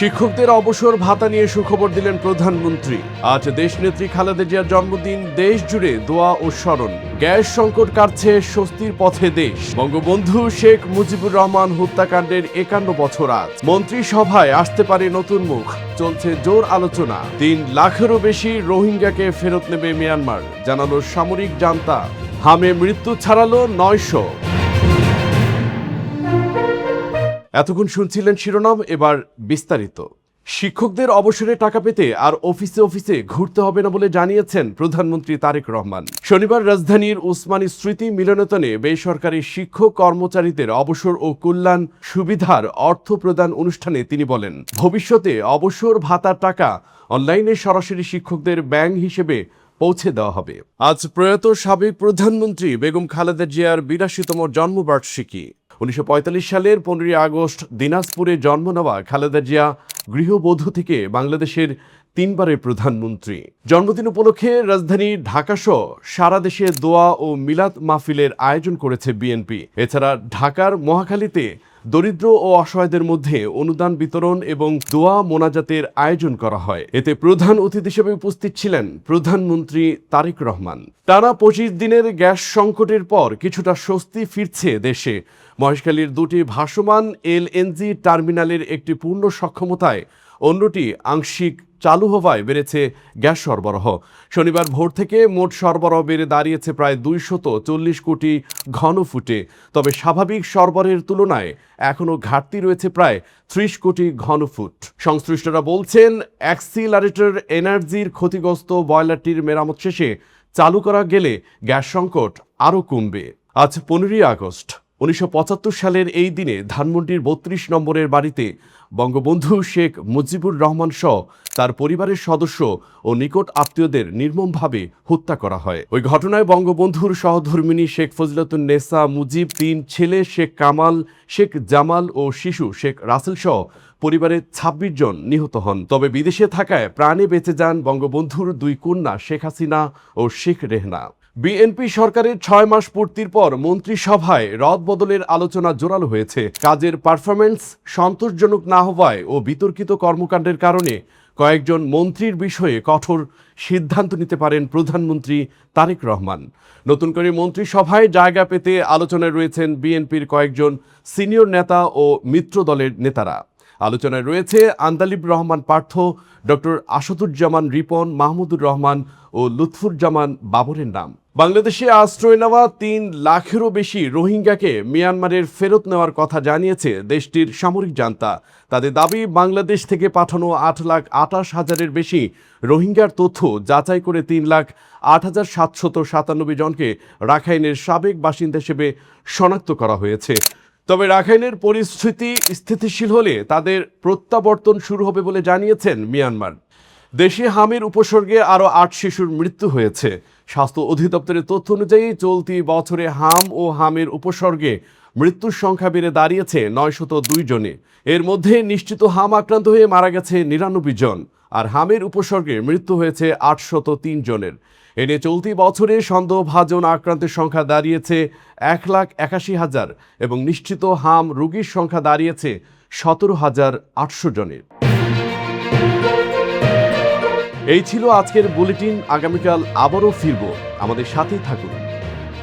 শিক্ষকদের অবসর ভাতা নিয়ে সুখবর দিলেন প্রধানমন্ত্রী। আজ দেশনেত্রী খালেদা জিয়ার জন্মদিন, দেশ জুড়ে দোয়া ও স্মরণ। গ্যাস সংকট কাটছে, স্বস্তির পথে দেশ। বঙ্গবন্ধু শেখ মুজিবুর রহমান হত্যাকাণ্ডের 51 বছর আজ। মন্ত্রিসভায় আসতে পারে নতুন মুখ, চলছে জোর আলোচনা। 3 লাখেরও বেশি রোহিঙ্গাকে ফেরত নেবে মিয়ানমার, জানালো সামরিক জান্তা। হামে মৃত্যু ছাড়ালো 900। এতক্ষণ শুনছিলেন শিরোনাম, এবার বিস্তারিত। শিক্ষকদের অবসরে টাকা পেতে আর অফিসে অফিসে ঘুরতে হবে না বলে জানিয়েছেন প্রধানমন্ত্রী তারেক রহমান। শনিবার রাজধানীর উসমানী স্মৃতি মিলনায়তনে বেসরকারি শিক্ষক কর্মচারীদের অবসর ও কল্যাণ সুবিধার অর্থ প্রদান অনুষ্ঠানে তিনি বলেন, ভবিষ্যতে অবসর ভাতার টাকা অনলাইনে সরাসরি শিক্ষকদের ব্যাংক হিসেবে পৌঁছে দেওয়া হবে। আজ প্রয়াত সাবেক প্রধানমন্ত্রী বেগম খালেদা জিয়ার 82তম জন্মবার্ষিকী। 1945 সালের 15 আগস্ট দিনাজপুরে জন্ম নেওয়া খালেদা জিয়া গৃহবধূ থেকে বাংলাদেশের 3 বারের প্রধানমন্ত্রী। জন্মদিন উপলক্ষে রাজধানী ঢাকাসহ সারা দেশে দোয়া ও মিলাদ মাহফিলের আয়োজন করেছে বিএনপি। এছাড়া ঢাকার মহাখালীতে দরিদ্র ও অসহায়দের মধ্যে অনুদান বিতরণ এবং দোয়া মোনাজাতের আয়োজন করা হয়। এতে প্রধান অতিথি হিসেবে উপস্থিত ছিলেন প্রধানমন্ত্রী তারেক রহমান। টানা 25 দিনের গ্যাস সংকটের পর কিছুটা স্বস্তি ফিরছে দেশে। মহেশখালীর 2টি ভাসমান এলএনজি টার্মিনালের একটি পূর্ণ সক্ষমতায়, অন্যটি আংশিক চালু হওয়ায় বেড়েছে গ্যাস সরবরাহ। শনিবার ভোর থেকে মোট সরবরাহ বেড়ে দাঁড়িয়েছে প্রায় 240 কোটি ঘনফুটে। তবে স্বাভাবিক সরবরাহের তুলনায় এখনও ঘাটতি রয়েছে প্রায় 30 কোটি ঘনফুট। সংশ্লিষ্টরা বলছেন, অ্যাক্সিলারেটর এনার্জির ক্ষতিগ্রস্ত বয়লারটির মেরামত শেষে চালু করা গেলে গ্যাস সংকট আরও কমবে। আজ 15 আগস্ট। 1975 সালের এই দিনে ধানমন্ডির 32 নম্বরের বাড়িতে বঙ্গবন্ধু শেখ মুজিবুর রহমান সহ তার পরিবারের সদস্য ও নিকট আত্মীয়দের নির্মমভাবে হত্যা করা হয়। ওই ঘটনায় বঙ্গবন্ধুর সহধর্মিণী শেখ ফজিলাতুন্নেসা মুজিব, 3 ছেলে শেখ কামাল, শেখ জামাল ও শিশু শেখ রাসেল সহ পরিবারের 26 জন নিহত হন। তবে বিদেশে থাকায় প্রাণে বেঁচে যান বঙ্গবন্ধুর 2 কন্যা শেখ হাসিনা ও শেখ রেহনা। বিএনপি সরকারের 6 মাস পূর্তির পর মন্ত্রিসভায় রদবদলের আলোচনা জোরালো হয়েছে। কাজের পারফরমেন্স সন্তোষজনক না হওয়ায় ও বিতর্কিত কর্মকাণ্ডের কারণে কয়েকজন মন্ত্রীর বিষয়ে কঠোর সিদ্ধান্ত নিতে পারেন প্রধানমন্ত্রী তারেক রহমান। নতুন করে মন্ত্রিসভায় জায়গা পেতে আলোচনায় রয়েছেন বিএনপির কয়েকজন সিনিয়র নেতা ও মিত্র দলের নেতারা। আলোচনায় রয়েছে আন্দালিব রহমান পার্থ, ডক্টর আসাদুজ্জামান রিপন, মাহমুদুর রহমান ও লুৎফুজ্জামান বাবরের নাম। বাংলাদেশে আশ্রয় নেওয়া 3 লাখেরও বেশি রোহিঙ্গাকে মিয়ানমারের ফেরত নেওয়ার কথা জানিয়েছে দেশটির সামরিক জান্তা। তাদের দাবি, বাংলাদেশ থেকে পাঠানো 8,28,000-এর বেশি রোহিঙ্গার তথ্য যাচাই করে 3,08,797 জনকে রাখাইনের সাবেক বাসিন্দা হিসেবে শনাক্ত করা হয়েছে। তবে রাখাইনের পরিস্থিতি স্থিতিশীল হলে তাদের প্রত্যাবর্তন শুরু হবে বলে জানিয়েছেন মিয়ানমার। দেশে হামের উপসর্গে আরও 8 শিশুর মৃত্যু হয়েছে। স্বাস্থ্য অধিদপ্তরের তথ্য অনুযায়ী চলতি বছরে হাম ও হামের উপসর্গে মৃত্যুর সংখ্যা বেড়ে দাঁড়িয়েছে 902 জনে। এর মধ্যে নিশ্চিত হাম আক্রান্ত হয়ে মারা গেছে 99 জন, আর হামের উপসর্গে মৃত্যু হয়েছে 803 জনের। এনে চলতি বছরে সন্দেহভাজন আক্রান্তের সংখ্যা দাঁড়িয়েছে 1,81,000 এবং নিশ্চিত হাম রোগীর সংখ্যা দাঁড়িয়েছে 17,800 জনের। এই ছিল আজকের বুলেটিন। আগামীকাল আবারও ফিরব, আমাদের সাথেই থাকুন।